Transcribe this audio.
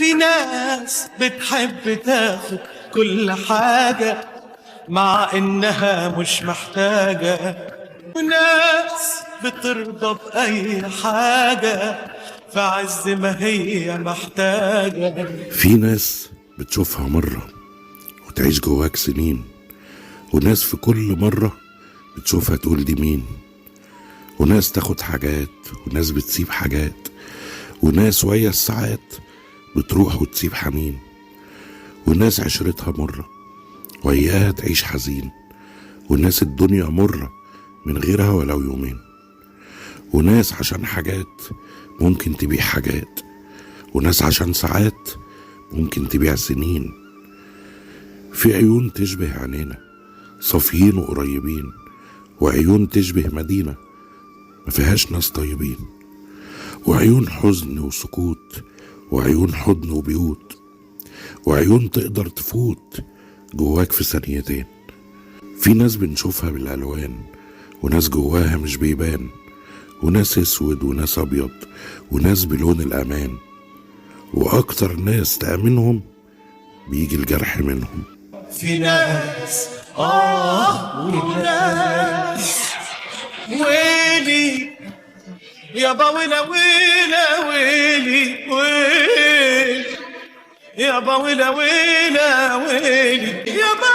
في ناس بتحب تاخد كل حاجة مع إنها مش محتاجة، وناس بترضى بأي حاجة في عز ما هي محتاجة. في ناس بتشوفها مرة وتعيش جواك سنين، وناس في كل مرة بتشوفها تقول دي مين، وناس تاخد حاجات وناس بتسيب حاجات، وناس ويا الساعات بتروح وتسيب حنين، وناس عشرتها مرة وياها تعيش حزين، وناس الدنيا مرة من غيرها ولو يومين، وناس عشان حاجات ممكن تبيع حاجات، وناس عشان ساعات ممكن تبيع سنين. في عيون تشبه عينينا صافيين وقريبين، وعيون تشبه مدينة ما فيهاش ناس طيبين، وعيون حزن وسكوت، وعيون حضن وبيوت، وعيون تقدر تفوت جواك في ثانيتين. في ناس بنشوفها بالألوان وناس جواها مش بيبان، وناس اسود وناس ابيض وناس بلون الامان، واكتر ناس تأمنهم بيجي الجرح منهم. في ناس وناس ويلي يابا ويلا ويلا ويلي ويلي يابا ويلا ويلا ويلي يابا